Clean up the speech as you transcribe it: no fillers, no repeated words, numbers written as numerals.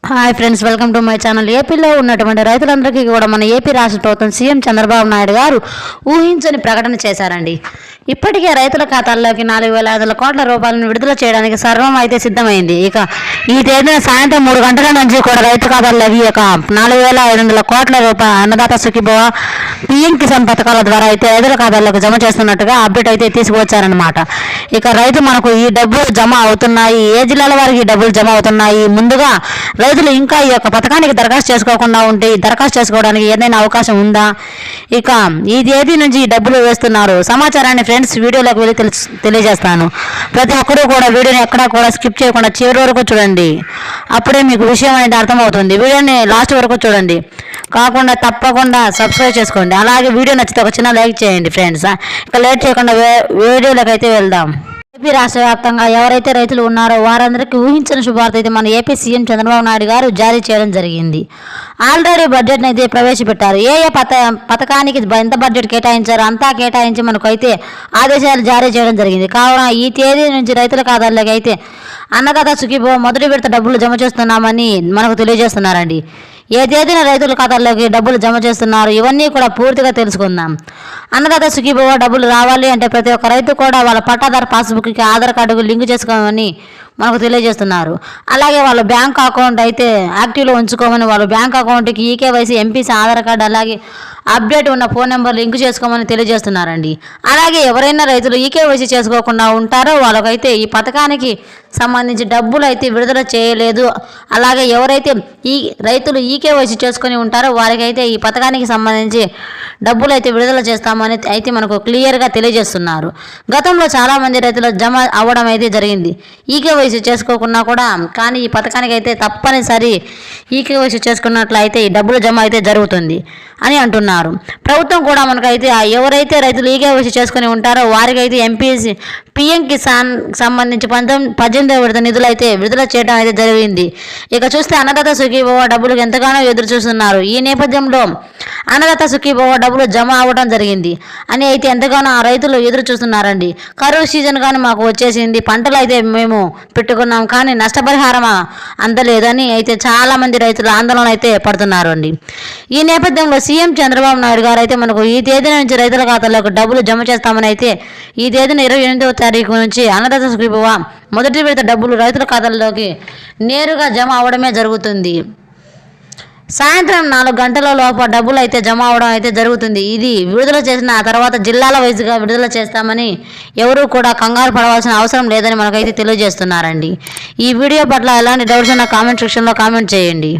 Hi friends, welcome to my channel. ఏపీలో ఉన్నటువంటి రైతులందరికీ కూడా మన ఏపీ రాష్ట్ర ప్రభుత్వం సీఎం చంద్రబాబు నాయుడు గారు ఊహించని ప్రకటన చేశారండి. ఇప్పటికే రైతుల ఖాతాల్లోకి 4,500 కోట్ల రూపాయలను విడుదల చేయడానికి సర్వం అయితే సిద్ధమైంది. ఇక ఈ తేదీన సాయంత్రం 3 గంటల నుంచి కూడా రైతు ఖాతాల్లోకి 4,500 కోట్ల రూపాయల అన్నదాత సుఖీభవ పీఎం కిసాన్ పథకాల ద్వారా అయితే రైతుల ఖాతాల్లోకి జమ చేస్తున్నట్టుగా అప్డేట్ అయితే తీసుకువచ్చారనమాట. ఇక రైతు మనకు ఈ డబ్బులు జమ అవుతున్నాయి, ఏ జిల్లాల వారికి ఈ డబ్బులు జమ అవుతున్నాయి, ముందుగా రైతులు ఇంకా ఈ యొక్క పథకానికి దరఖాస్తు చేసుకోకుండా ఉంటే దరఖాస్తు చేసుకోవడానికి ఏదైనా అవకాశం ఉందా, ఇక ఈ తేదీ నుంచి ఈ డబ్బులు వేస్తున్నారు సమాచారాన్ని ఫ్రెండ్స్ వీడియోలోకి వెళ్ళి తెలియజేస్తాను. ప్రతి ఒక్కరూ కూడా వీడియోని ఎక్కడా కూడా స్కిప్ చేయకుండా చివరి వరకు చూడండి, అప్పుడే మీకు విషయం అనేది అర్థమవుతుంది. వీడియోని లాస్ట్ వరకు చూడండి, కాకుండా తప్పకుండా సబ్స్క్రైబ్ చేసుకోండి. అలాగే వీడియో నచ్చితే ఒక చిన్న లైక్ చేయండి ఫ్రెండ్స్. ఇక లేట్ చేయకుండా వీడియోలోకి అయితే వెళ్దాం. ఏపీ రాష్ట్ర వ్యాప్తంగా ఎవరైతే రైతులు ఉన్నారో వారందరికీ ఊహించిన శుభార్త అయితే మన ఏపీ సీఎం చంద్రబాబు నాయుడు గారు జారీ చేయడం జరిగింది. ఆల్రెడీ బడ్జెట్ని అయితే ప్రవేశపెట్టారు. ఏ పథకానికి ఎంత బడ్జెట్ కేటాయించారో అంతా కేటాయించి మనకు అయితే ఆదేశాలు జారీ చేయడం జరిగింది. కావున ఈ తేదీ నుంచి రైతుల ఖాతాల్లోకి అయితే అన్నదాత సుఖీభవ మొదటి విడత డబ్బులు జమ చేస్తున్నామని మనకు తెలియజేస్తున్నారండి. ఏ తేదీన రైతుల ఖాతాల్లోకి డబ్బులు జమ చేస్తున్నారు, ఇవన్నీ కూడా పూర్తిగా తెలుసుకుందాం. అన్నదాత సుఖీభవ డబ్బులు రావాలి అంటే ప్రతి ఒక్క రైతు కూడా వాళ్ళ పట్టాదారు పాస్బుక్కి ఆధార్ కార్డుకు లింక్ చేసుకోమని మనకు తెలియజేస్తున్నారు. అలాగే వాళ్ళ బ్యాంక్ అకౌంట్ అయితే యాక్టివ్లో ఉంచుకోమని, వాళ్ళ బ్యాంక్ అకౌంట్కి ఈకేవైసీ, ఎంపీసీ ఆధార్ కార్డు, అలాగే అప్డేట్ ఉన్న ఫోన్ నెంబర్ లింక్ చేసుకోమని తెలియజేస్తున్నారండి. అలాగే ఎవరైనా రైతులు ఈకేవైసీ చేసుకోకుండా ఉంటారో వాళ్ళకైతే ఈ పథకానికి సంబంధించి డబ్బులు అయితే విడుదల చేయలేదు. అలాగే ఎవరైతే ఈ రైతులు ఈకేవైసీ చేసుకొని ఉంటారో వారికైతే ఈ పథకానికి సంబంధించి డబ్బులు అయితే విడుదల చేస్తామని అయితే మనకు క్లియర్గా తెలియజేస్తున్నారు. గతంలో చాలామంది రైతులు జమ అవ్వడం అయితే జరిగింది ఈకేవైసీ చేసుకోకున్నా కూడా, కానీ ఈ పథకానికి అయితే తప్పనిసరి ఈకేవైసీ చేసుకున్నట్లయితే ఈ డబ్బులు జమ అయితే జరుగుతుంది అని అంటున్నారు. ప్రభుత్వం కూడా మనకైతే ఎవరైతే రైతులు ఈకేవైసీ చేసుకుని ఉంటారో వారికైతే ఎంపీసీ పీఎం కిసాన్ సంబంధించి 18వ విడత నిధులు అయితే విడుదల చేయడం అయితే జరిగింది. ఇక చూస్తే అన్నదాత సుఖీభవ డబ్బులకు ఎంతగానో ఎదురు చూస్తున్నారు. ఈ నేపథ్యంలో అన్నదాత సుఖీభవ డబ్బులు జమ అవ్వడం జరిగింది అని అయితే ఎంతగానో ఆ రైతులు ఎదురు చూస్తున్నారండి. కరువు సీజన్ కానీ మాకు వచ్చేసింది, పంటలు అయితే మేము పెట్టుకున్నాం కానీ నష్టపరిహారం అందలేదని అయితే చాలామంది రైతులు ఆందోళన అయితే పడుతున్నారు అండి. ఈ నేపథ్యంలో సీఎం చంద్రబాబు నాయుడు గారు అయితే మనకు ఈ తేదీ నుంచి రైతుల ఖాతాలోకి డబ్బులు జమ చేస్తామని అయితే ఈ తేదీన 28వ తారీఖు నుంచి అన్నదాత సుఖీభవ మొదటి విడత డబ్బులు రైతుల ఖాతాల్లోకి నేరుగా జమ అవడమే జరుగుతుంది. సాయంత్రం 4 గంటల లోపు డబ్బులు అయితే జమ అవడం అయితే జరుగుతుంది. ఇది విడుదల చేసిన ఆ తర్వాత జిల్లాల వైజ్గా విడుదల చేస్తామని ఎవరూ కూడా కంగారు పడవలసిన అవసరం లేదని మనకైతే తెలియజేస్తున్నారండి. ఈ వీడియో పట్ల ఎలాంటి డౌట్స్ ఉన్నా కామెంట్ సెక్షన్లో కామెంట్ చేయండి.